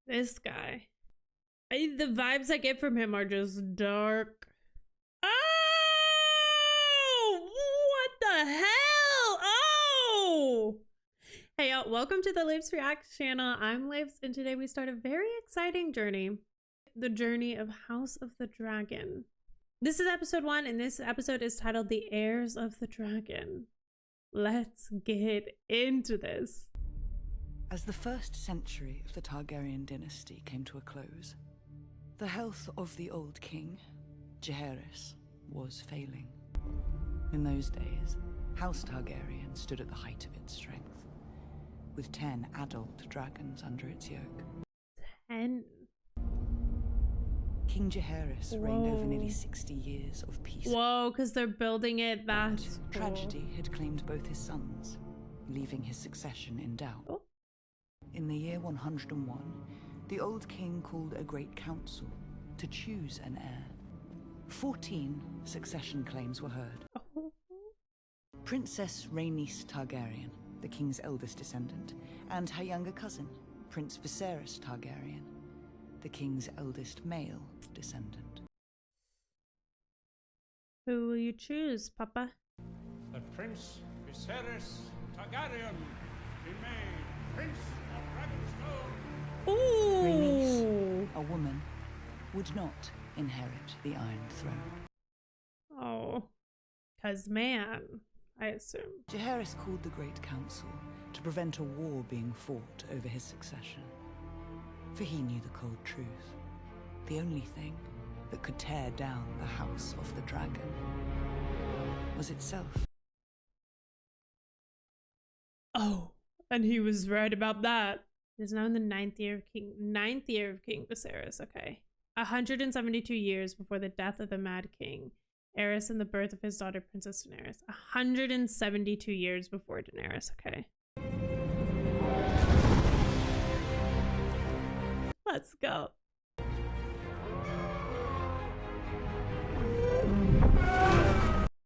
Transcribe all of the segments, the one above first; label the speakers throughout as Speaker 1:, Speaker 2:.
Speaker 1: This guy. The vibes I get from him are just dark. Oh! What the hell? Oh! Hey y'all, welcome to the Lives React channel. I'm Lives, and today we start a very exciting journey. The journey of House of the Dragon. This is episode 1, and this episode is titled The Heirs of the Dragon. Let's get into this.
Speaker 2: As the first century of the Targaryen dynasty came to a close, the health of the old king, Jaehaerys, was failing. In those days, House Targaryen stood at the height of its strength, with 10 adult dragons under its yoke.
Speaker 1: 10?
Speaker 2: King Jaehaerys reigned over nearly 60 years of peace.
Speaker 1: Whoa, because they're building it that
Speaker 2: tragedy had claimed both his sons, leaving his succession in doubt.
Speaker 1: Oh.
Speaker 2: In the year 101, the old king called a great council to choose an heir. 14 succession claims were heard.
Speaker 1: Oh.
Speaker 2: Princess Rhaenys Targaryen, the king's eldest descendant, and her younger cousin, Prince Viserys Targaryen, the king's eldest male descendant.
Speaker 1: Who will you choose, Papa?
Speaker 3: That Prince Viserys Targaryen be made Prince of Dragonstone.
Speaker 1: Ooh!
Speaker 2: Rhaenys, a woman, would not inherit the Iron Throne.
Speaker 1: Oh, 'cause man, I assume.
Speaker 2: Jaehaerys called the Great Council to prevent a war being fought over his succession. For he knew the cold truth. The only thing that could tear down the House of the Dragon was itself.
Speaker 1: Oh, and he was right about that. It is now in the ninth year of King Viserys, okay. 172 years before the death of the Mad King, Aerys, and the birth of his daughter, Princess Daenerys. 172 years before Daenerys, okay. Let's go.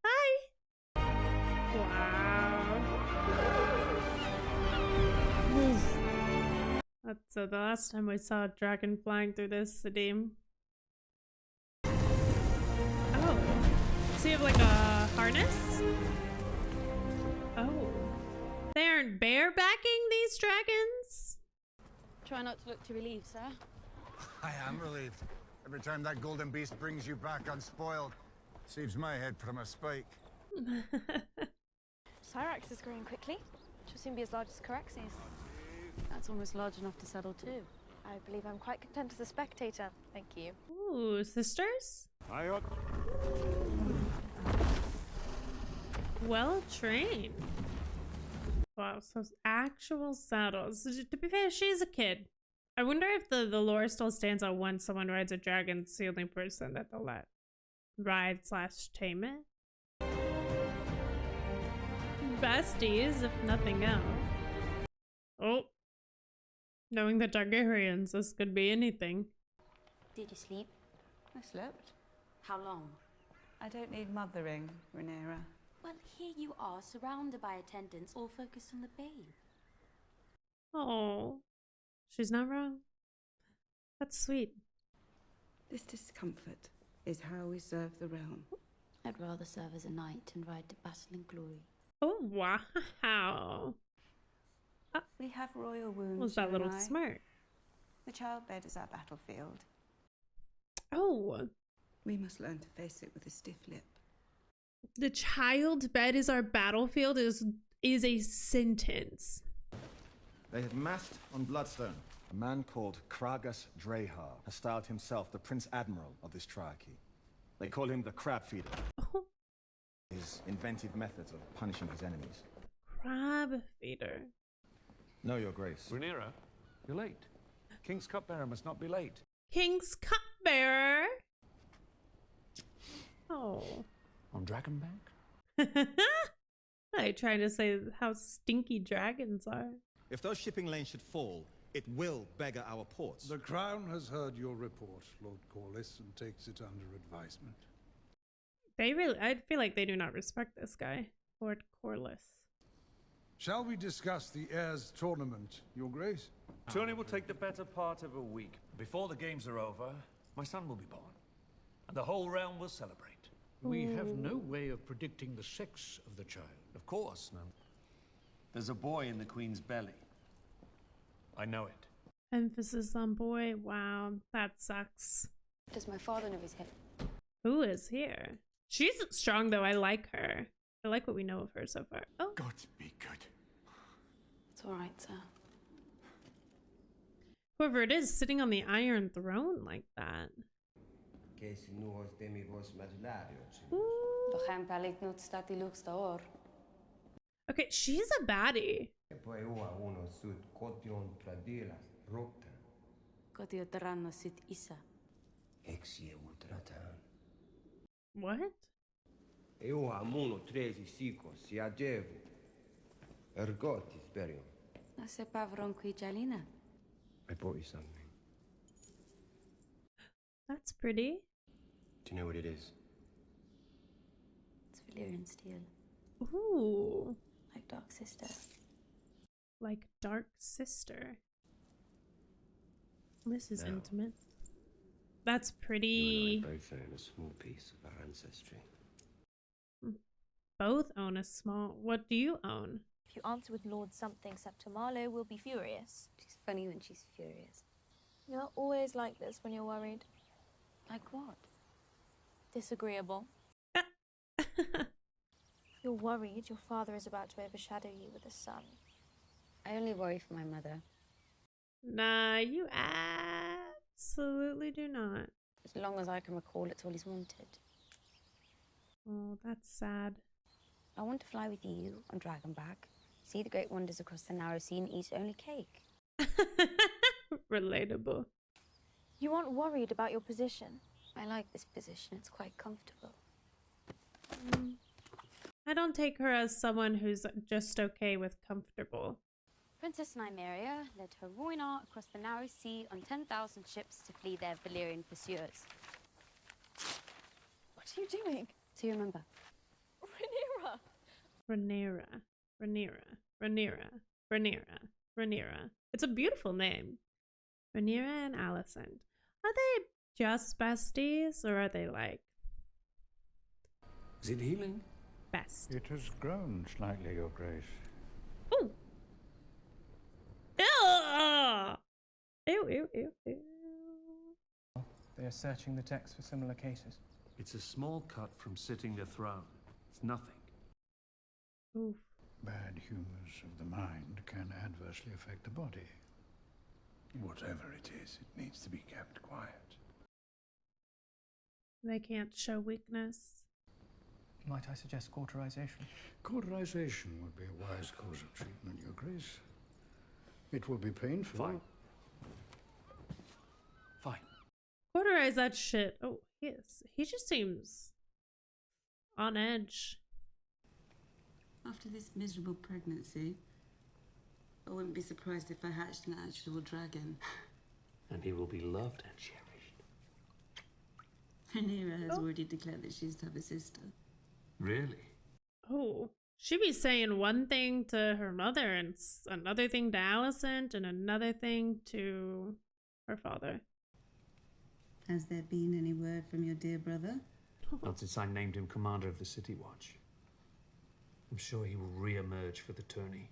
Speaker 1: Hi. Wow. That's the last time we saw a dragon flying through this Sadim. Oh. So you have like a harness? Oh. They aren't barebacking these dragons?
Speaker 4: Try not to look too relieved, sir.
Speaker 5: I am relieved. Every time that golden beast brings you back unspoiled, saves my head from a spike.
Speaker 4: Syrax is growing quickly. She'll soon be as large as Caraxes. That's almost large enough to settle too. I believe I'm quite content as a spectator. Thank you.
Speaker 1: Ooh, sisters?
Speaker 3: I ought.
Speaker 1: Well trained. Wow, so actual saddles. To be fair, she's a kid. I wonder if the lore still stands on once someone rides a dragon, it's the only person that they'll let ride / tame it. Besties, if nothing else. Oh. Knowing the Targaryens, this could be anything.
Speaker 4: Did you sleep?
Speaker 6: I slept.
Speaker 4: How long?
Speaker 6: I don't need mothering, Rhaenyra.
Speaker 4: Well, here you are, surrounded by attendants, all focused on the babe.
Speaker 1: Oh. She's not wrong. That's sweet.
Speaker 6: This discomfort is how we serve the realm.
Speaker 4: I'd rather serve as a knight and ride to battle in glory.
Speaker 1: Oh, wow.
Speaker 6: We have royal wounds.
Speaker 1: Was that
Speaker 6: you
Speaker 1: little
Speaker 6: and I.
Speaker 1: smart?
Speaker 6: The childbed is our battlefield.
Speaker 1: Oh.
Speaker 6: We must learn to face it with a stiff lip.
Speaker 1: The child bed is our battlefield is a sentence.
Speaker 7: They have massed on Bloodstone. A man called Kragas Drahar has styled himself the Prince Admiral of this triarchy. They call him the Crab Feeder.
Speaker 1: Oh.
Speaker 7: His inventive methods of punishing his enemies.
Speaker 1: Crab feeder.
Speaker 7: No, Your Grace.
Speaker 3: Rhaenyra, you're late. King's cupbearer must not be late.
Speaker 1: King's cupbearer. Oh.
Speaker 3: On Dragonbank?
Speaker 1: I trying to say how stinky dragons are.
Speaker 8: If those shipping lanes should fall, it will beggar our ports.
Speaker 9: The Crown has heard your report, Lord Corlys, and takes it under advisement.
Speaker 1: I feel like they do not respect this guy, Lord Corlys.
Speaker 9: Shall we discuss the heirs tournament, Your Grace?
Speaker 3: Tourney will take the better part of a week. Before the games are over, my son will be born. And the whole realm will celebrate.
Speaker 9: We have no way of predicting the sex of the child.
Speaker 3: Of course, no. There's a boy in the Queen's belly. I know it.
Speaker 1: Emphasis on boy. Wow, that sucks.
Speaker 4: Does my father know he's here?
Speaker 1: Who is here? She's strong though. I like her. I like what we know of her so far. Oh,
Speaker 5: God be good.
Speaker 4: It's all right, sir.
Speaker 1: whoever it is sitting on the Iron Throne like that. Ooh. Okay, she's a baddie. What?
Speaker 10: I bought you something.
Speaker 1: That's pretty.
Speaker 10: Do you know what it is?
Speaker 4: It's Valyrian steel.
Speaker 1: Ooh.
Speaker 4: Like Dark Sister.
Speaker 1: Like Dark Sister. This is intimate. That's pretty.
Speaker 10: You and I both own a small piece of our ancestry.
Speaker 1: Both own a small. What do you own?
Speaker 11: If you answer with Lord something, Septimalo will be furious.
Speaker 4: She's funny when she's furious.
Speaker 11: You're always like this when you're worried.
Speaker 4: Like what?
Speaker 11: Disagreeable. You're worried your father is about to overshadow you with a son.
Speaker 4: I only worry for my mother.
Speaker 1: Nah, you absolutely do not.
Speaker 4: As long as I can recall, it's all he's wanted.
Speaker 1: Oh, that's sad.
Speaker 4: I want to fly with you on Dragonback, see the great wonders across the narrow sea, and eat only cake.
Speaker 1: Relatable.
Speaker 11: You aren't worried about your position.
Speaker 4: I like this position. It's quite comfortable.
Speaker 1: I don't take her as someone who's just okay with comfortable.
Speaker 4: Princess Nymeria led her Rhaenyra across the narrow sea on 10,000 ships to flee their Valyrian pursuers.
Speaker 11: What are you doing?
Speaker 4: Do you remember?
Speaker 11: Rhaenyra.
Speaker 1: Rhaenyra. It's a beautiful name. Rhaenyra and Alicent. Are they just besties or are they like...
Speaker 3: Is it healing?
Speaker 1: Best.
Speaker 9: It has grown slightly, Your Grace.
Speaker 1: Ooh. Ew. Ew.
Speaker 12: They are searching the text for similar cases.
Speaker 3: It's a small cut from sitting a throne. It's nothing.
Speaker 1: Oof.
Speaker 9: Bad humors of the mind can adversely affect the body.
Speaker 5: Whatever it is, it needs to be kept quiet.
Speaker 1: They can't show weakness.
Speaker 12: Might I suggest cauterization?
Speaker 9: Cauterization would be a wise course of treatment, Your Grace. It will be painful.
Speaker 3: Fine.
Speaker 1: Cauterize that shit. Oh, yes. He just seems on edge.
Speaker 13: After this miserable pregnancy, I wouldn't be surprised if I hatched an actual dragon.
Speaker 10: And he will be loved and cherished.
Speaker 13: Rhaenyra has already declared that she's to have a sister.
Speaker 3: Really?
Speaker 1: Oh, she be saying one thing to her mother and another thing to Alicent and another thing to her father.
Speaker 13: Has there been any word from your dear brother?
Speaker 3: Not since I named him commander of the City Watch. I'm sure he will re-emerge for the tourney.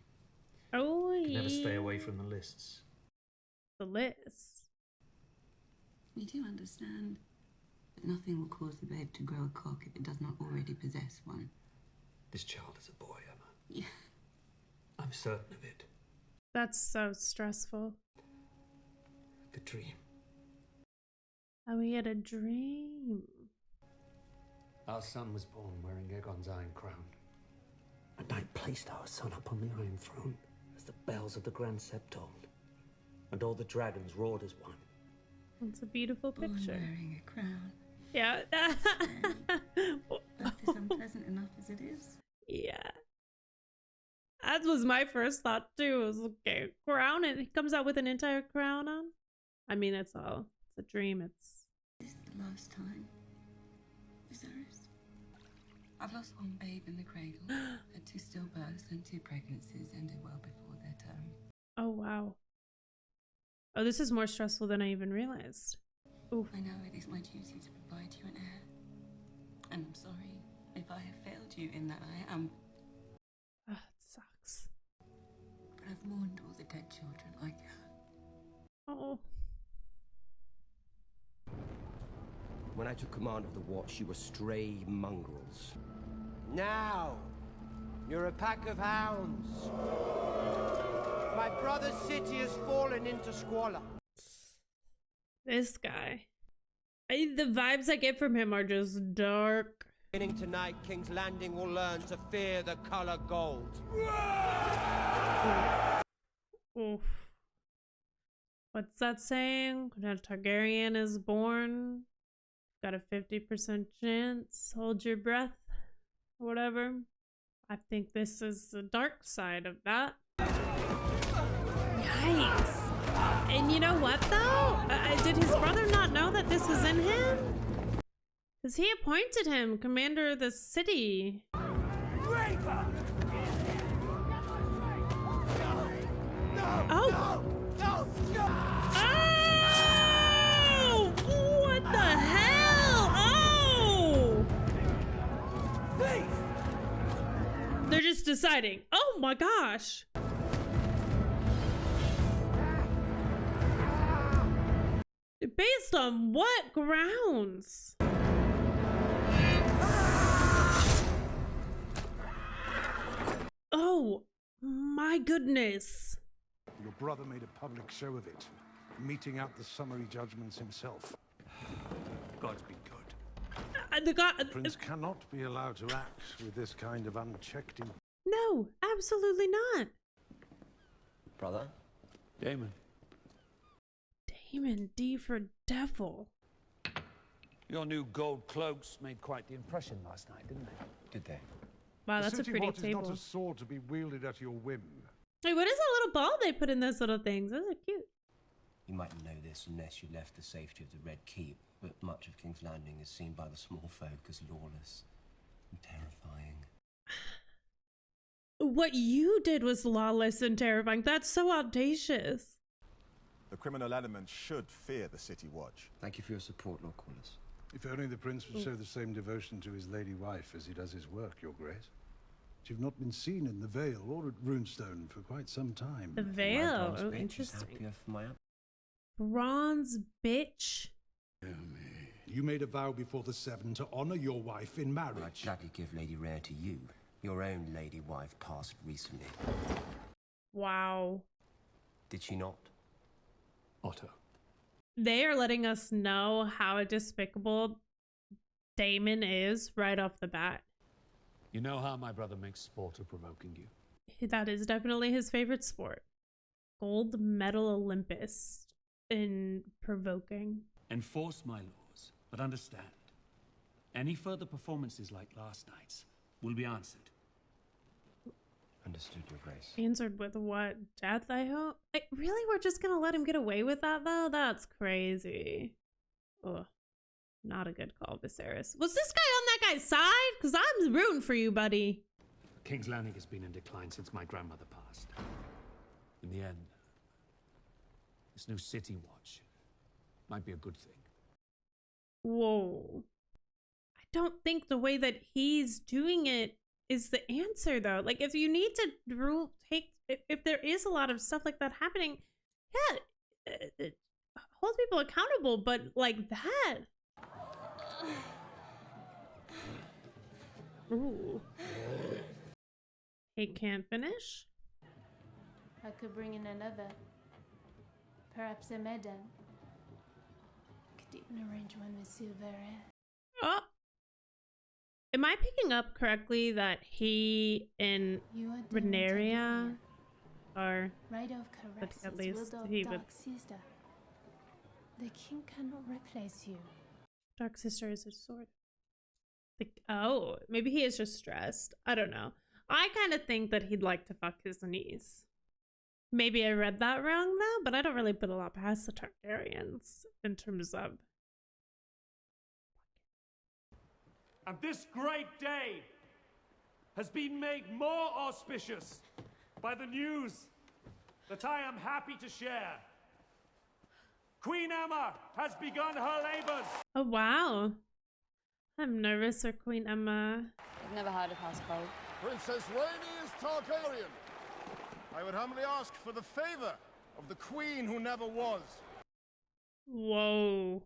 Speaker 1: Oh,
Speaker 3: He can never stay away from the lists.
Speaker 1: The list.
Speaker 13: You do understand that nothing will cause the babe to grow a cock if it does not already possess one.
Speaker 3: This child is a boy, Emma.
Speaker 13: Yeah.
Speaker 3: I'm certain of it.
Speaker 1: That's so stressful.
Speaker 3: The dream.
Speaker 1: Oh, he had a dream.
Speaker 3: Our son was born wearing Aegon's iron crown. And I placed our son upon the Iron Throne as the bells of the Grand Sept tolled. And all the dragons roared as one.
Speaker 1: It's a beautiful
Speaker 13: Born
Speaker 1: picture.
Speaker 13: wearing a crown.
Speaker 1: Yeah.
Speaker 13: That is unpleasant enough as it is.
Speaker 1: Yeah. That was my first thought too. It was okay, crown, and he comes out with an entire crown on. I mean, it's all. It's a dream. It's.
Speaker 13: This is the last time. Viserys. I've lost one babe in the cradle. Had 2 stillbirths and 2 pregnancies ended well before their term.
Speaker 1: Oh wow. Oh, this is more stressful than I even realized. Oof.
Speaker 13: I know it is my duty to provide you an heir. And I'm sorry if I have failed you in that I am.
Speaker 1: It sucks.
Speaker 13: But I've mourned all the dead children like her.
Speaker 1: Oh.
Speaker 10: When I took command of the watch, you were stray mongrels. Now, you're a pack of hounds. My brother's city has fallen into squalor.
Speaker 1: This guy. The vibes I get from him are just dark.
Speaker 10: Beginning tonight, King's Landing will learn to fear the color gold.
Speaker 1: Oof. What's that saying? When a Targaryen is born, got a 50% chance. Hold your breath. Whatever. I think this is the dark side of that. Yikes. And you know what, though? Did his brother not know that this was in him? Because he appointed him commander of the city. Oh! Oh! What the hell? Oh! They're just deciding. Oh my gosh! Based on what grounds? Oh my goodness.
Speaker 9: Your brother made a public show of it, meting out the summary judgments himself. God's been good. The prince cannot be allowed to act with this kind of unchecked...
Speaker 1: No, absolutely not.
Speaker 10: Brother?
Speaker 3: Daemon.
Speaker 1: Daemon, D for devil.
Speaker 3: Your new gold cloaks made quite the impression last night, didn't they?
Speaker 10: Did they?
Speaker 1: Wow, that's a pretty
Speaker 9: watch
Speaker 1: table.
Speaker 9: is not a sword to be wielded at your whim.
Speaker 1: Hey, what is that little ball they put in those little things? Those are cute.
Speaker 10: You mightn't know this unless you left the safety of the Red Keep, but much of King's Landing is seen by the small folk as lawless and terrifying.
Speaker 1: What you did was lawless and terrifying. That's so audacious.
Speaker 7: The criminal element should fear the City Watch.
Speaker 10: Thank you for your support, Lord Corliss.
Speaker 9: If only the prince would show the same devotion to his lady wife as he does his work, your grace. You've not been seen in the Vale or at Runestone for quite some time.
Speaker 1: The Vale? Oh, interesting. Bronze bitch?
Speaker 9: You made a vow before the Seven to honor your wife in marriage.
Speaker 10: I'd gladly give Lady Rhaenyra to you. Your own lady wife passed recently.
Speaker 1: Wow.
Speaker 10: Did she not?
Speaker 3: Otto.
Speaker 1: They are letting us know how despicable Daemon is right off the bat.
Speaker 3: You know how my brother makes sport of provoking you.
Speaker 1: That is definitely his favorite sport. Gold medal Olympus in provoking.
Speaker 3: Enforce my laws, but understand. Any further performances like last night's will be answered.
Speaker 10: Understood, Your Grace.
Speaker 1: Answered with what? Death, I hope? Really? We're just gonna let him get away with that, though? That's crazy. Ugh. Not a good call, Viserys. Was this guy on that guy's side? Because I'm rooting for you, buddy.
Speaker 3: King's Landing has been in decline since my grandmother passed. In the end, this new city watch might be a good thing.
Speaker 1: Whoa. I don't think the way that he's doing it is the answer, though. Like, if you need to if there is a lot of stuff like that happening, yeah, hold people accountable, but like that. Ooh. He can't finish?
Speaker 11: I could bring in another. Perhaps a maiden. Could even arrange one with Silveria.
Speaker 1: Oh. Am I picking up correctly that he and Rhaenyra are
Speaker 11: right of caresses,
Speaker 1: at least
Speaker 11: will
Speaker 1: he
Speaker 11: dark
Speaker 1: would.
Speaker 11: sister. The king cannot replace you.
Speaker 1: Dark sister is a sword. Oh, maybe he is just stressed. I don't know. I kind of think that he'd like to fuck his niece. Maybe I read that wrong though, but I don't really put a lot past the Targaryens in terms of.
Speaker 14: And this great day has been made more auspicious by the news that I am happy to share. Queen Emma has begun her labors.
Speaker 1: Oh, wow. I'm nervous for Queen Emma.
Speaker 4: I've never heard of House Cold.
Speaker 15: Princess Rhaenyra is Targaryen. I would humbly ask for the favor of the queen who never was.
Speaker 1: Whoa.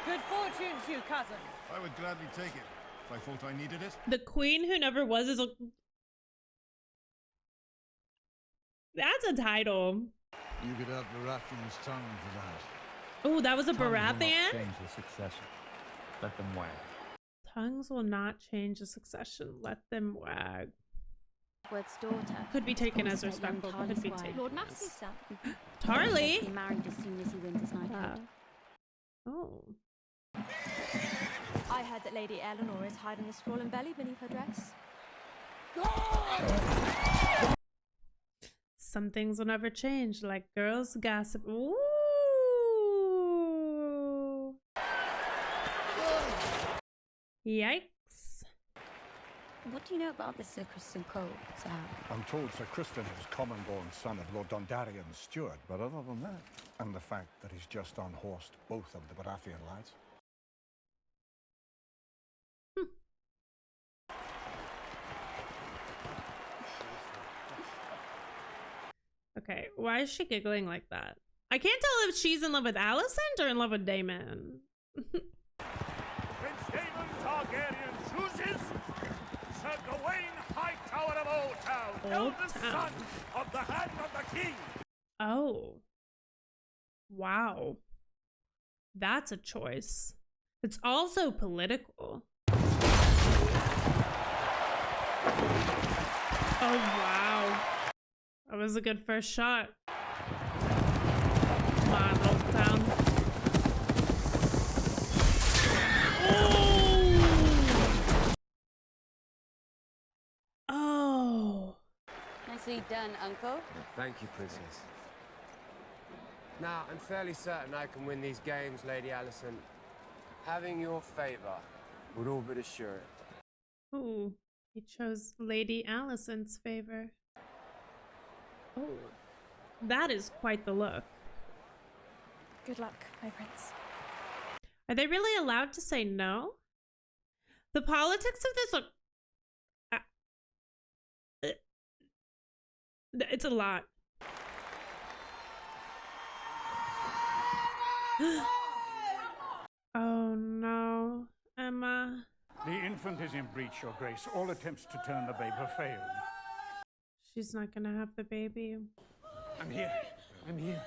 Speaker 16: Good fortune to you, cousin.
Speaker 15: I would gladly take it if I thought I needed it.
Speaker 1: The queen who never was is a... That's a title.
Speaker 5: You could have Baratheon's tongue for that.
Speaker 1: Oh, that was a
Speaker 17: Tongues will not
Speaker 1: Baratheon?
Speaker 17: change the succession. Let them wag.
Speaker 1: Tongues will not change the succession. Let them wag.
Speaker 4: Edward's daughter.
Speaker 1: Could be taken as respectful. Could be taken.
Speaker 4: Lord Massey's son.
Speaker 1: Tarly?
Speaker 4: He'll be married as soon as he wins his knighthood.
Speaker 1: Oh.
Speaker 4: I heard that Lady Eleanor is hiding a swollen belly beneath her dress.
Speaker 1: Some things will never change, like girls gossip. Ooh. Yikes.
Speaker 4: What do you know about this Sir Kristen Cole, Sir?
Speaker 5: I'm told Sir Kristen is common-born son of Lord Dondarrion's steward, but other than that, and the fact that he's just unhorsed both of the Baratheon lads.
Speaker 1: Okay, why is she giggling like that? I can't tell if she's in love with Alicent or in love with Daemon.
Speaker 14: Prince Daemon Targaryen chooses Sir Gawain Hightower of Old Town, eldest son of the Hand of the King.
Speaker 1: Oh. Wow. That's a choice. It's also political. Oh, wow. That was a good first shot. Come on, Old Town. Oh.
Speaker 4: Nicely done, Uncle.
Speaker 10: Thank you, Princess. Now, I'm fairly certain I can win these games, Lady Alicent. Having your favor would all but assure it.
Speaker 1: Ooh, he chose Lady Alicent's favor. Oh, that is quite the look.
Speaker 4: Good luck, my prince.
Speaker 1: Are they really allowed to say no? The politics of this are... it's a lot. Oh no, Emma.
Speaker 9: The infant is in breach, Your Grace. All attempts to turn the babe have failed.
Speaker 1: She's not gonna have the baby.
Speaker 9: I'm here. I'm here.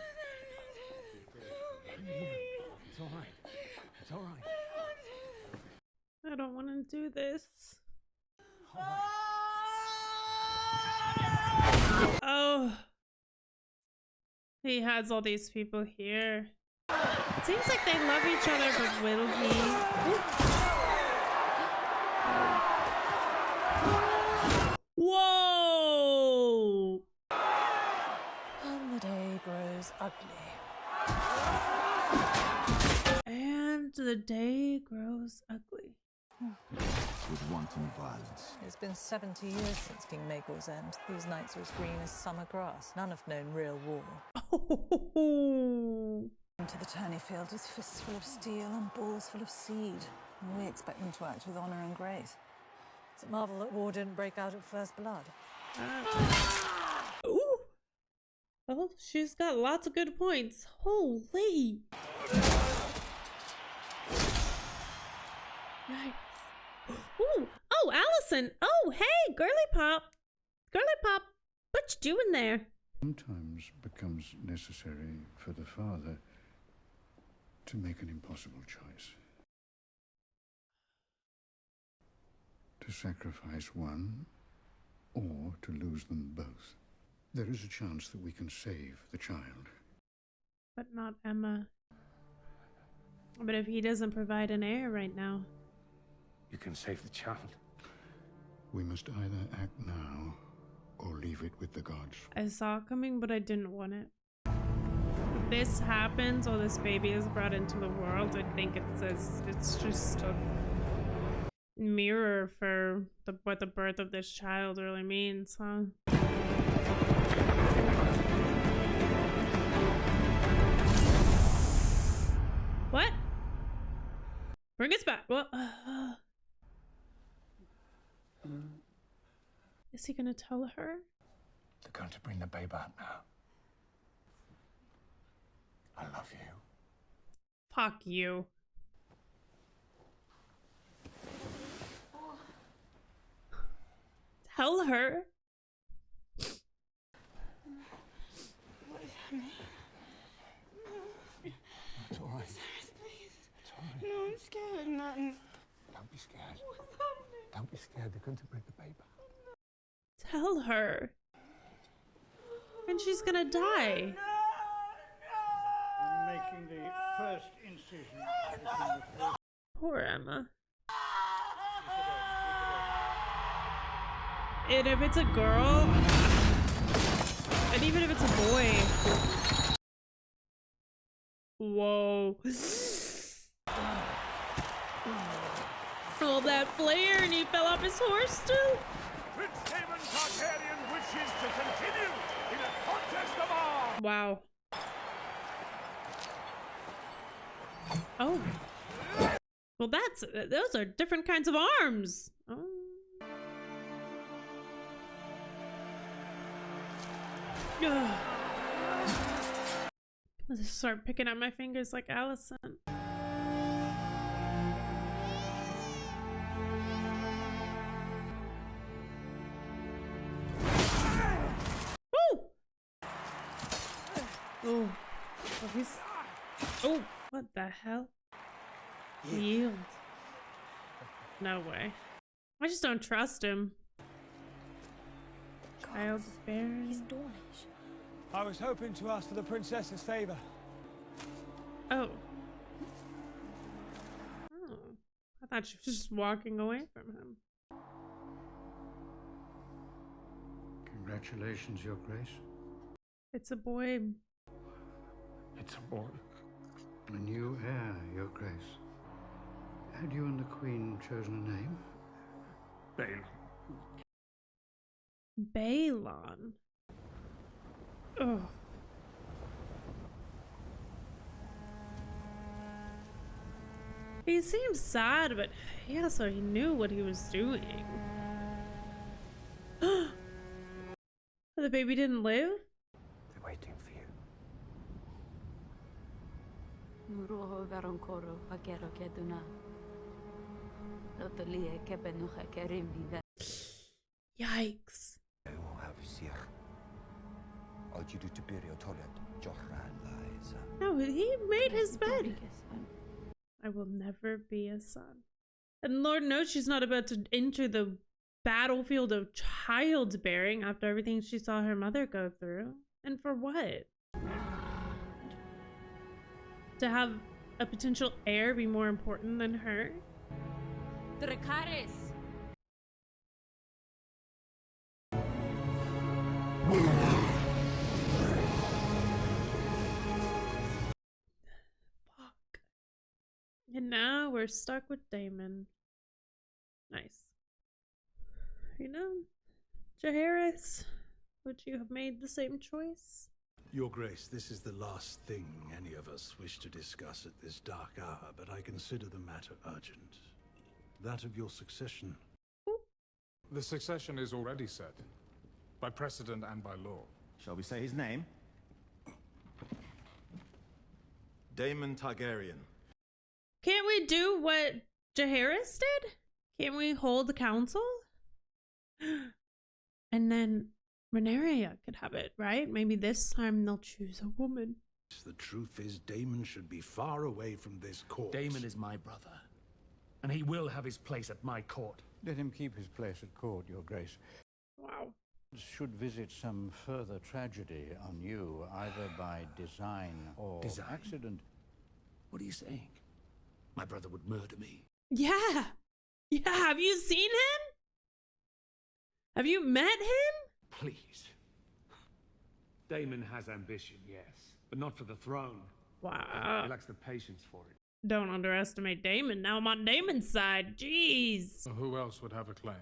Speaker 9: I'm here. It's all right. It's all right.
Speaker 1: I don't want to do this. Oh. He has all these people here. It seems like they love each other, but will he? Whoa!
Speaker 16: And the day grows ugly.
Speaker 1: And the day grows ugly.
Speaker 5: With wanton violence.
Speaker 16: It's been 70 years since King Maegor's end. These nights are as green as summer grass. None have known real war. Into the tourney field with fists full of steel and balls full of seed. And we expect them to act with honor and grace. It's a marvel that war didn't break out at first blood.
Speaker 1: Ooh. Oh, she's got lots of good points. Holy. Nice. Ooh. Oh, Allison. Oh, hey, girly pop. Girly pop. What you doing there?
Speaker 18: Sometimes becomes necessary for the father to make an impossible choice. To sacrifice one or to lose them both. There is a chance that we can save the child.
Speaker 1: But not Emma. But if he doesn't provide an heir right now.
Speaker 9: You can save the child.
Speaker 18: We must either act now or leave it with the gods.
Speaker 1: I saw it coming, but I didn't want it. If this happens or this baby is brought into the world, I think it's just a mirror for what the birth of this child really means, huh? Bring us back. What? Is he gonna tell her?
Speaker 5: They're going to bring the babe out now. I love you.
Speaker 1: Fuck you. Tell her.
Speaker 13: What is happening?
Speaker 5: It's all right.
Speaker 13: Please.
Speaker 5: It's all right.
Speaker 13: No, I'm scared. Nothing.
Speaker 5: Don't be scared.
Speaker 13: What's happening?
Speaker 5: Don't be scared. They're going to bring the babe out.
Speaker 1: Tell her. And she's gonna die.
Speaker 19: I'm making the first incision.
Speaker 1: Poor Emma. And if it's a girl, and even if it's a boy. Whoa. All that flare and he fell off his horse still.
Speaker 14: Prince Daemon Targaryen wishes to continue in a contest of arms.
Speaker 1: Wow. Oh. Well, those are different kinds of arms. Oh. Ugh. Let's just start picking at my fingers like Allison. Oh, oh, what the hell? Yield. No way. I just don't trust him. Child's bearing.
Speaker 4: He's Dornish.
Speaker 20: I was hoping to ask for the princess's favor.
Speaker 1: Oh. Oh. I thought she was just walking away from him.
Speaker 18: Congratulations, Your Grace.
Speaker 1: It's a boy.
Speaker 18: It's a boy. A new heir, Your Grace. Had you and the Queen chosen a name?
Speaker 1: Balon. Oh. He seems sad, but he also knew what he was doing. The baby didn't live?
Speaker 3: They're waiting for you.
Speaker 13: Muruho veronkoro hakero keduna. Lotalie kebenuha kerimida.
Speaker 1: Yikes. No, he made his bed. I will never be a son. And Lord knows she's not about to enter the battlefield of childbearing after everything she saw her mother go through. And for what? To have a potential heir be more important than her?
Speaker 13: Dracarys.
Speaker 1: Fuck. And now we're stuck with Daemon. Nice. You know, Jaehaerys, would you have made the same choice?
Speaker 9: Your Grace, this is the last thing any of us wish to discuss at this dark hour, but I consider the matter urgent. That of your succession.
Speaker 21: The succession is already set, by precedent and by law.
Speaker 7: Shall we say his name? Daemon Targaryen.
Speaker 1: Can't we do what Jaehaerys did? Can't we hold the council? And then Rhaenyra could have it, right? Maybe this time they'll choose a woman.
Speaker 9: The truth is, Daemon should be far away from this court.
Speaker 22: Daemon is my brother, and he will have his place at my court.
Speaker 18: Let him keep his place at court, Your Grace.
Speaker 1: Wow.
Speaker 18: Should visit some further tragedy on you, either by design or accident.
Speaker 22: What are you saying? My brother would murder me.
Speaker 1: Yeah. Yeah, have you seen him? Have you met him?
Speaker 22: Please. Daemon has ambition, yes, but not for the throne.
Speaker 1: Wow.
Speaker 22: He lacks the patience for it.
Speaker 1: Don't underestimate Daemon. Now I'm on Daemon's side. Jeez.
Speaker 21: So who else would have a claim?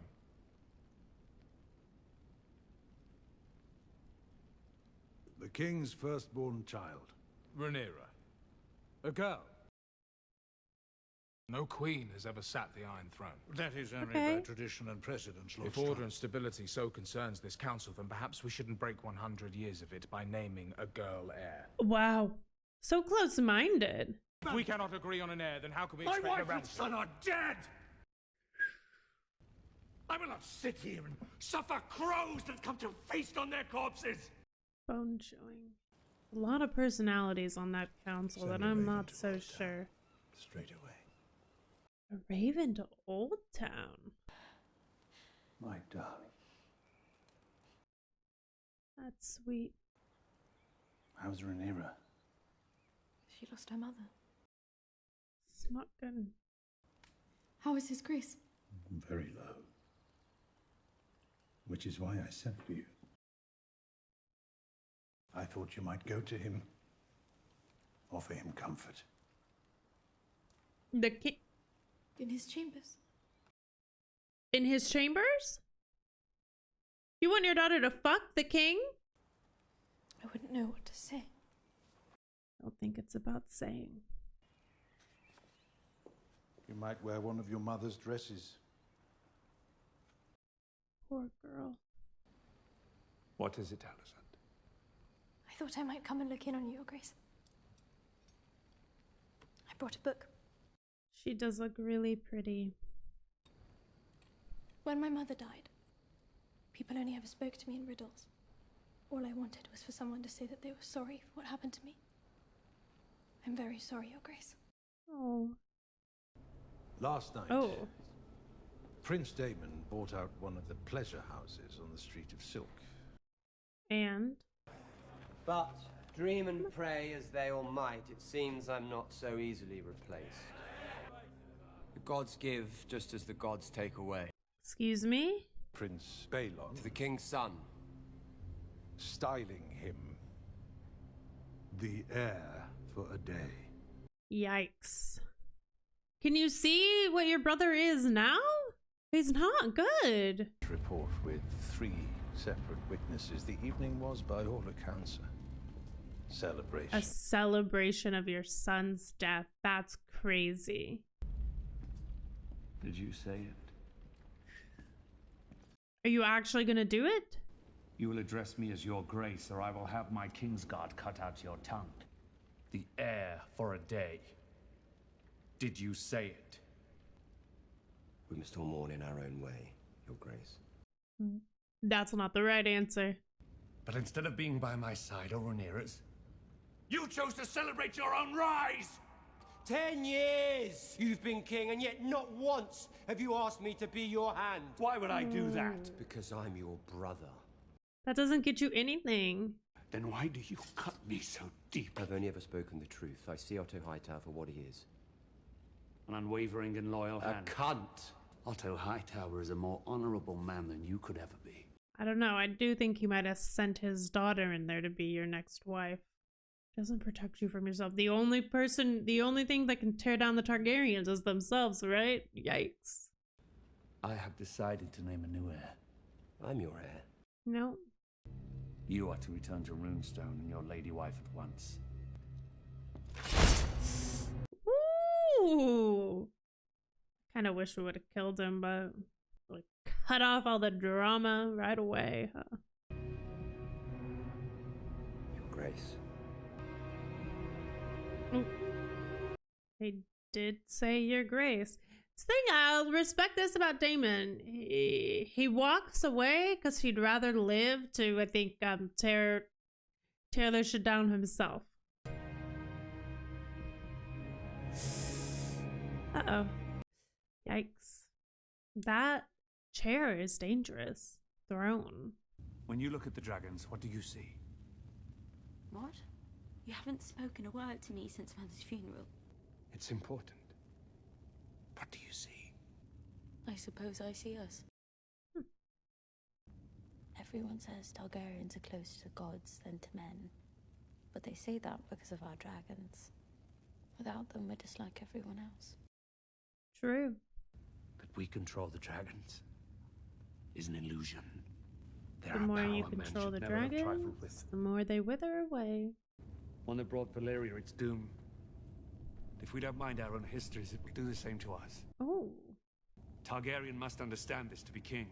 Speaker 9: The king's firstborn child.
Speaker 21: Rhaenyra. A girl. No queen has ever sat the Iron Throne.
Speaker 9: That is only by tradition and precedence, Lord
Speaker 21: If order and stability so concerns this council, then perhaps we shouldn't break 100 years of it by naming a girl heir.
Speaker 1: Wow. So close-minded.
Speaker 21: If we cannot agree on an heir, then how can we
Speaker 14: My
Speaker 21: expect
Speaker 14: wife
Speaker 21: the realm
Speaker 14: and son are dead! I will not sit here and suffer crows that come to feast on their corpses!
Speaker 1: Bone showing. A lot of personalities on that council that I'm not so sure.
Speaker 9: Straight away.
Speaker 1: A raven to Old Town.
Speaker 9: My darling.
Speaker 1: That's sweet.
Speaker 9: How's Rhaenyra?
Speaker 4: She lost her mother.
Speaker 1: It's not good.
Speaker 4: How is his grace?
Speaker 9: Very low. Which is why I sent for you. I thought you might go to him, offer him comfort.
Speaker 1: The king.
Speaker 4: In his chambers.
Speaker 1: In his chambers? You want your daughter to fuck the king?
Speaker 4: I wouldn't know what to say.
Speaker 1: I don't think it's about saying.
Speaker 9: You might wear one of your mother's dresses.
Speaker 1: Poor girl.
Speaker 22: What is it, Alicent?
Speaker 4: I thought I might come and look in on you, Your Grace. I brought a book.
Speaker 1: She does look really pretty.
Speaker 4: When my mother died, people only ever spoke to me in riddles. All I wanted was for someone to say that they were sorry for what happened to me. I'm very sorry, Your Grace.
Speaker 1: Oh.
Speaker 9: Last night,
Speaker 1: Oh.
Speaker 9: Prince Daemon bought out one of the pleasure houses on the Street of Silk.
Speaker 1: And?
Speaker 10: But, dream and pray as they all might, it seems I'm not so easily replaced. The gods give just as the gods take away.
Speaker 1: Excuse me?
Speaker 9: Prince Balon.
Speaker 10: To the king's son.
Speaker 9: Styling him the heir for a day.
Speaker 1: Yikes. Can you see what your brother is now? He's not good.
Speaker 9: Report with 3 separate witnesses. The evening was, by all accounts, a celebration.
Speaker 1: A celebration of your son's death. That's crazy.
Speaker 22: Did you say it?
Speaker 1: Are you actually gonna do it?
Speaker 22: You will address me as Your Grace, or I will have my Kingsguard cut out your tongue. The heir for a day. Did you say it?
Speaker 10: We must all mourn in our own way, Your Grace.
Speaker 1: That's not the right answer.
Speaker 22: But instead of being by my side, or Rhaenyra's, you chose to celebrate your own rise!
Speaker 10: 10 years you've been king, and yet not once have you asked me to be your hand.
Speaker 22: Why would I do that?
Speaker 10: Because I'm your brother.
Speaker 1: That doesn't get you anything.
Speaker 22: Then why do you cut me so deep?
Speaker 10: I've only ever spoken the truth. I see Otto Hightower for what he is.
Speaker 22: An unwavering and loyal hand.
Speaker 10: A cunt!
Speaker 22: Otto Hightower is a more honorable man than you could ever be.
Speaker 1: I don't know. I do think he might have sent his daughter in there to be your next wife. Doesn't protect you from yourself. The only thing that can tear down the Targaryens is themselves, right? Yikes.
Speaker 22: I have decided to name a new heir.
Speaker 10: I'm your heir.
Speaker 1: No.
Speaker 22: You are to return to Runestone and your lady wife at once.
Speaker 1: Ooh. Kind of wish we would have killed him, but like cut off all the drama right away. Huh?
Speaker 10: Your Grace.
Speaker 1: Ooh. They did say Your Grace. This thing, I'll respect this about Daemon. He walks away because he'd rather live to, I think, tear their shit down himself. Uh-oh. Yikes. That chair is dangerous. Throne.
Speaker 22: When you look at the dragons, what do you see?
Speaker 2: What? You haven't spoken a word to me since Mother's funeral.
Speaker 22: It's important. What do you see?
Speaker 2: I suppose I see us. Everyone says Targaryens are closer to gods than to men. But they say that because of our dragons. Without them, we're just like everyone else.
Speaker 1: True.
Speaker 22: That we control the dragons is an illusion.
Speaker 1: The more you control the dragons, the more they wither away.
Speaker 22: One that brought Valyria its doom. If we don't mind our own histories, it will do the same to us.
Speaker 1: Oh.
Speaker 22: Targaryen must understand this to be king.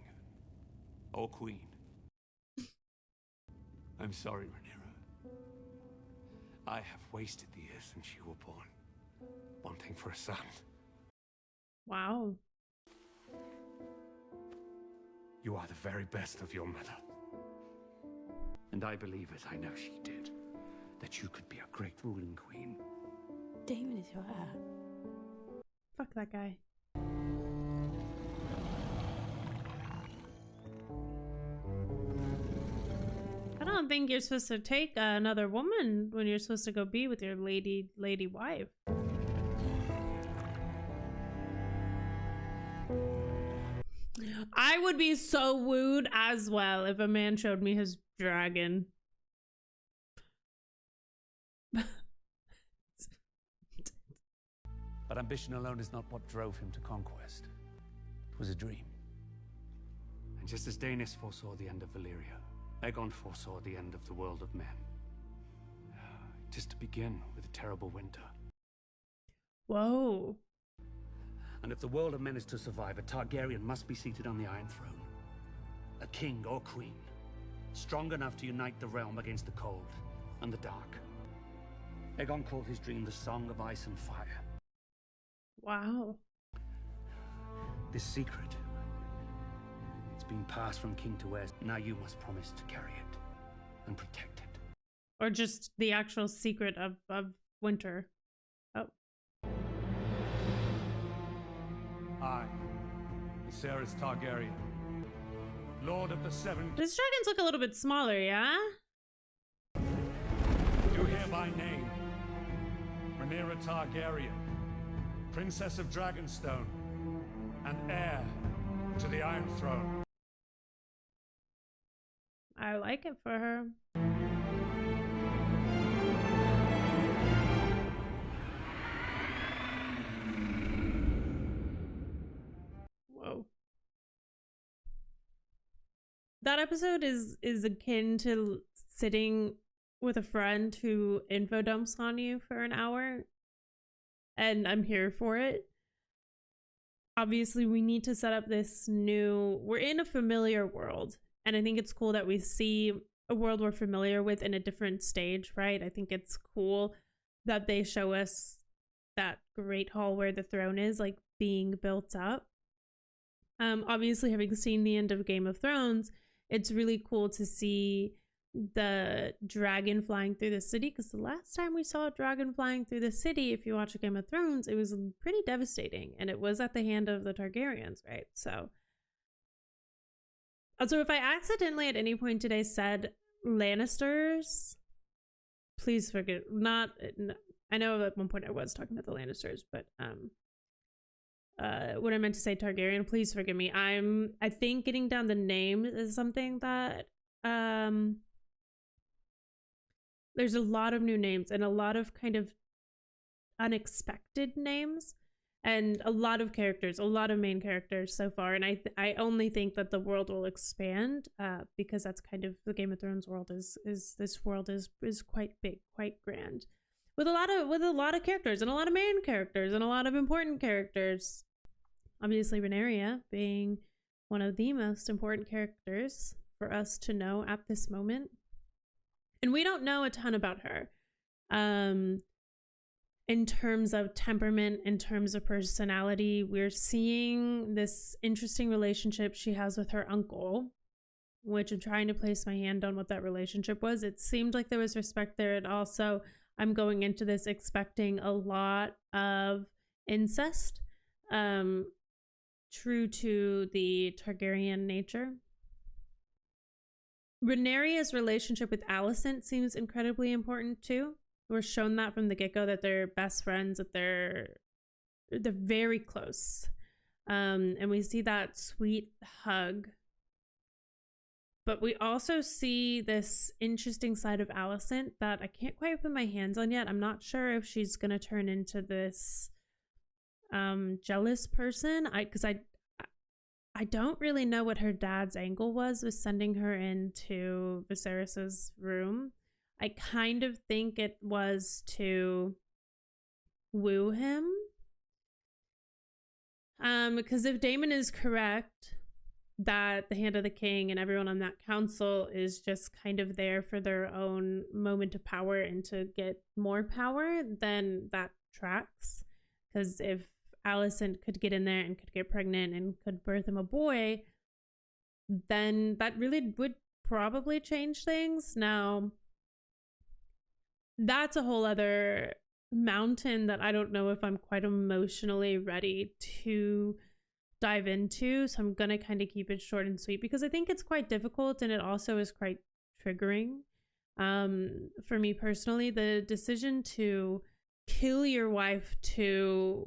Speaker 22: Or queen. I'm sorry, Rhaenyra. I have wasted the years since you were born, wanting for a son.
Speaker 1: Wow.
Speaker 22: You are the very best of your mother. And I believe, as I know she did, that you could be a great ruling queen.
Speaker 2: Daemon is your heir.
Speaker 1: Fuck that guy. I don't think you're supposed to take another woman when you're supposed to go be with your lady wife. I would be so wooed as well if a man showed me his dragon.
Speaker 22: But ambition alone is not what drove him to conquest. It was a dream. And just as Daenerys foresaw the end of Valyria, Aegon foresaw the end of the world of men. Just to begin with a terrible winter.
Speaker 1: Whoa.
Speaker 22: And if the world of men is to survive, a Targaryen must be seated on the Iron Throne. A king or queen, strong enough to unite the realm against the cold and the dark. Aegon called his dream the Song of Ice and Fire.
Speaker 1: Wow.
Speaker 22: This secret, it's been passed from king to heir. Now you must promise to carry it and protect it.
Speaker 1: Or just the actual secret of winter. Oh.
Speaker 22: I, Viserys Targaryen, Lord of the Seven.
Speaker 1: These dragons look a little bit smaller, yeah?
Speaker 22: Do hereby name Rhaenyra Targaryen, Princess of Dragonstone, and heir to the Iron Throne.
Speaker 1: I like it for her. Whoa. That episode is akin to sitting with a friend who info dumps on you for an hour, and I'm here for it. Obviously, we need to set up this new... We're in a familiar world, and I think it's cool that we see a world we're familiar with in a different stage, right? I think it's cool that they show us that Great Hall where the throne is, like, being built up. Obviously, having seen the end of Game of Thrones, it's really cool to see the dragon flying through the city, because the last time we saw a dragon flying through the city, if you watch Game of Thrones, it was pretty devastating, and it was at the hand of the Targaryens, right? So also, if I accidentally at any point today said Lannisters, please forget. I know at one point I was talking about the Lannisters, but what I meant to say Targaryen, please forgive me. I think getting down the names is something that there's a lot of new names and a lot of kind of unexpected names and a lot of characters, a lot of main characters so far. And I only think that the world will expand because that's kind of the Game of Thrones world is this world is quite big, quite grand, with a lot of characters and a lot of main characters and a lot of important characters. Obviously, Rhaenyra being one of the most important characters for us to know at this moment. And we don't know a ton about her in terms of temperament, in terms of personality. We're seeing this interesting relationship she has with her uncle, which I'm trying to place my hand on what that relationship was. It seemed like there was respect there. And also, I'm going into this expecting a lot of incest, true to the Targaryen nature. Rhaenyra's relationship with Alicent seems incredibly important too. We're shown that from the get-go, that they're best friends, that they're very close. And we see that sweet hug. But we also see this interesting side of Alicent that I can't quite put my hands on yet. I'm not sure if she's going to turn into this jealous person. Because I don't really know what her dad's angle was with sending her into Viserys's room. I kind of think it was to woo him. Because if Daemon is correct that the Hand of the King and everyone on that council is just kind of there for their own moment of power and to get more power, then that tracks. Because if Alicent could get in there and could get pregnant and could birth him a boy, then that really would probably change things. Now, that's a whole other mountain that I don't know if I'm quite emotionally ready to dive into. So I'm gonna kind of keep it short and sweet because I think it's quite difficult and it also is quite triggering. For me personally, the decision to kill your wife to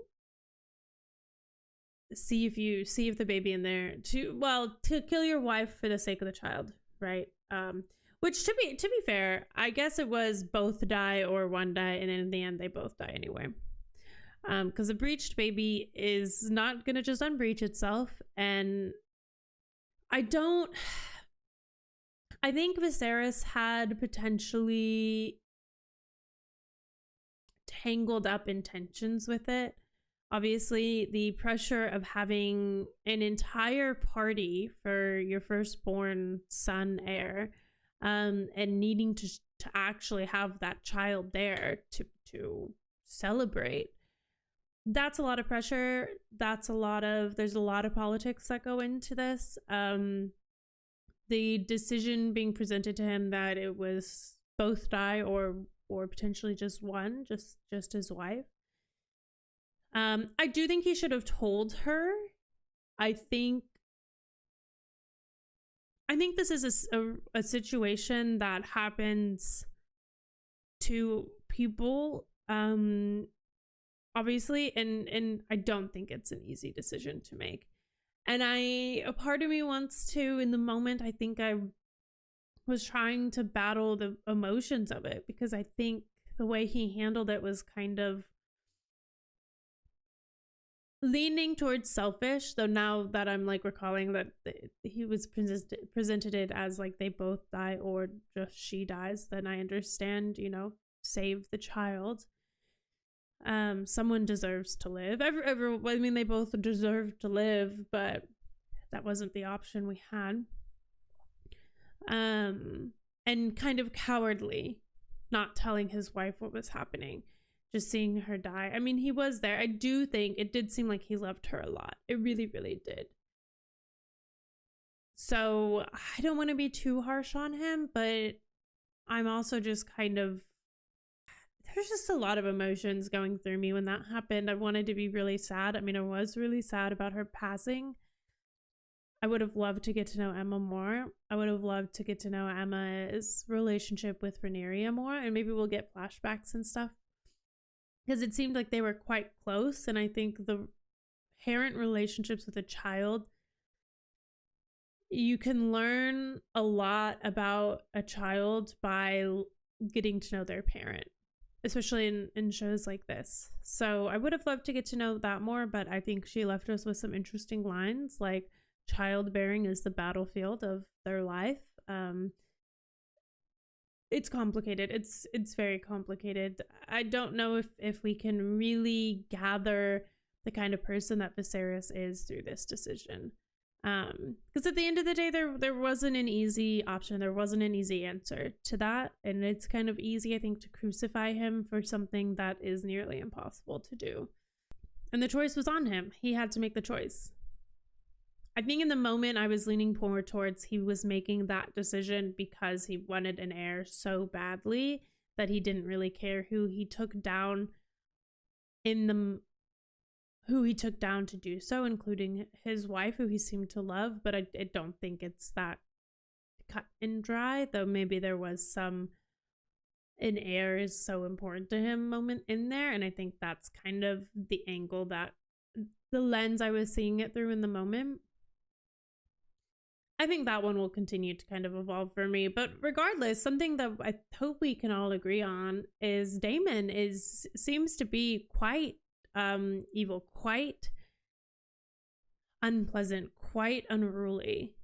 Speaker 1: see if the baby in there, to kill your wife for the sake of the child, right? Which to be fair, I guess it was both die or one die, and in the end they both die anyway. Because a breached baby is not gonna just unbreach itself, and I think Viserys had potentially tangled up intentions with it. Obviously, the pressure of having an entire party for your firstborn son heir, and needing to actually have that child there to celebrate. That's a lot of pressure. There's a lot of politics that go into this. The decision being presented to him that it was both die or potentially just one, just his wife. I do think he should have told her. I think this is a situation that happens to people, obviously, and I don't think it's an easy decision to make. And a part of me wants to, in the moment, I think I was trying to battle the emotions of it, because I think the way he handled it was kind of leaning towards selfish, though now that I'm like recalling that he was presented it as like they both die or just she dies, then I understand, save the child. Someone deserves to live. I mean, they both deserve to live, but that wasn't the option we had. And kind of cowardly, not telling his wife what was happening. Just seeing her die. I mean, he was there. I do think it did seem like he loved her a lot. It really, really did. So I don't want to be too harsh on him, but I'm also just kind of, there's just a lot of emotions going through me when that happened. I wanted to be really sad. I mean, I was really sad about her passing. I would have loved to get to know Emma more. I would have loved to get to know Emma's relationship with Rhaenyra more, and maybe we'll get flashbacks and stuff. Because it seemed like they were quite close, and I think the parent relationships with a child, you can learn a lot about a child by getting to know their parent, especially in shows like this. So I would have loved to get to know that more, but I think she left us with some interesting lines, like childbearing is the battlefield of their life. It's complicated. It's very complicated. I don't know if we can really gather the kind of person that Viserys is through this decision. Because at the end of the day, there wasn't an easy option. There wasn't an easy answer to that. And it's kind of easy, I think, to crucify him for something that is nearly impossible to do. And the choice was on him. He had to make the choice. I think in the moment I was leaning more towards he was making that decision because he wanted an heir so badly that he didn't really care who he took down to do so, including his wife, who he seemed to love. But I don't think it's that cut and dry, though maybe there was an heir is so important to him moment in there. And I think that's kind of the angle, that the lens I was seeing it through in the moment. I think that one will continue to kind of evolve for me. But regardless, something that I hope we can all agree on is Daemon seems to be quite evil, quite unpleasant, quite unruly.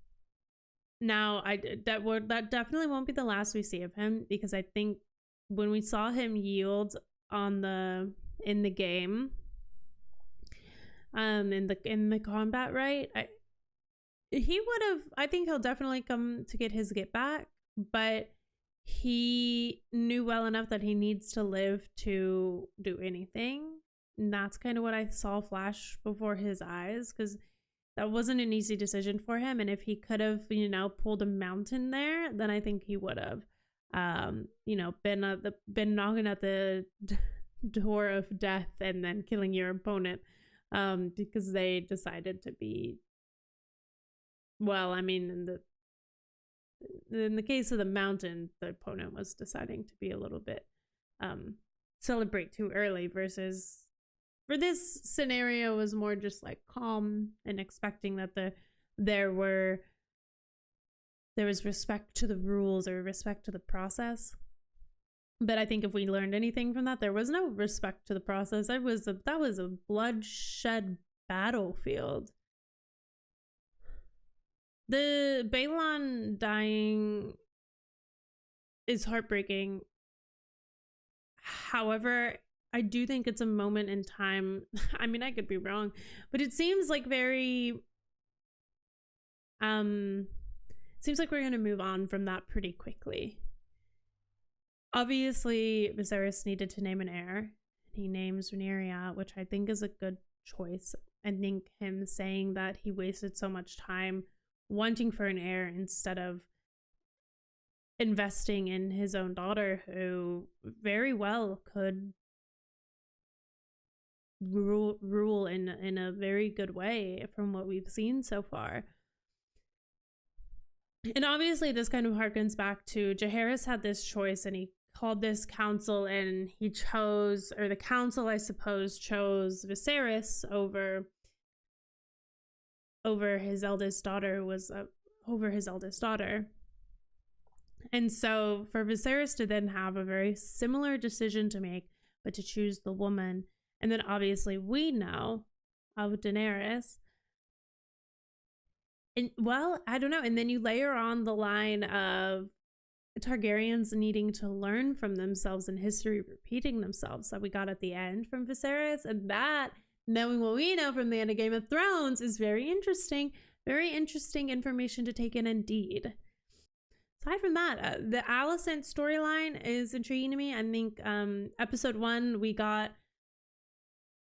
Speaker 1: Now, that definitely won't be the last we see of him, because I think when we saw him yield on the in the game. In the combat, right? He would have, I think he'll definitely come to get his get back, but he knew well enough that he needs to live to do anything. And that's kind of what I saw flash before his eyes, because that wasn't an easy decision for him. And if he could have, you know, pulled a mountain there, then I think he would have, you know, been knocking at the door of death and then killing your opponent, because they decided to be, well, I mean, in the case of the mountain, the opponent was deciding to be a little bit celebrate too early, versus for this scenario was more just like calm and expecting that there was respect to the rules or respect to the process. But I think if we learned anything from that, there was no respect to the process. That was a bloodshed battlefield. The Balon dying is heartbreaking. However, I do think it's a moment in time. I mean, I could be wrong, but it seems like seems like we're going to move on from that pretty quickly. Obviously, Viserys needed to name an heir. He names Rhaenyra, which I think is a good choice. I think him saying that he wasted so much time wanting for an heir instead of investing in his own daughter, who very well could rule in a very good way from what we've seen so far. And obviously this kind of harkens back to Jaehaerys had this choice, and he called this council, and he chose, or the council I suppose chose Viserys over his eldest daughter, And so for Viserys to then have a very similar decision to make, but to choose the woman, and then obviously we know of Daenerys. And well, I don't know. And then you layer on the line of Targaryens needing to learn from themselves and history repeating themselves that we got at the end from Viserys, and that, knowing what we know from the end of Game of Thrones, is very interesting information to take in indeed. Aside from that, the Alicent storyline is intriguing to me. I think episode 1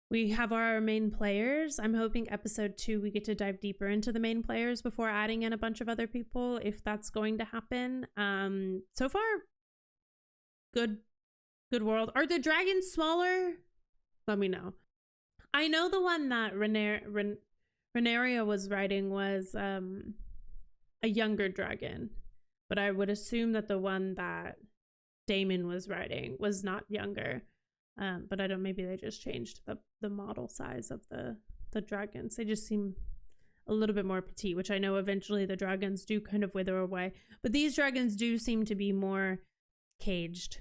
Speaker 1: we have our main players. I'm hoping episode 2 we get to dive deeper into the main players before adding in a bunch of other people, if that's going to happen. So far, good world. Are the dragons smaller? Let me know. I know the one that Rhaenyra was writing was a younger dragon, but I would assume that the one that Daemon was writing was not younger. But I don't, maybe they just changed the model size of the dragons. They just seem a little bit more petite, which I know eventually the dragons do kind of wither away. But these dragons do seem to be more caged,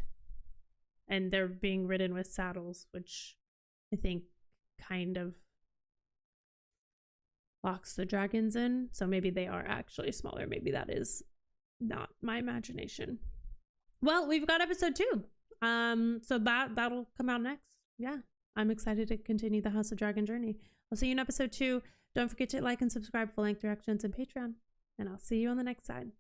Speaker 1: and they're being ridden with saddles, which I think kind of locks the dragons in. So maybe they are actually smaller. Maybe that is not my imagination. Well, we've got episode 2. So that'll come out next. Yeah, I'm excited to continue the House of Dragon journey. I'll see you in episode 2. Don't forget to like and subscribe for length reactions and Patreon, and I'll see you on the next side.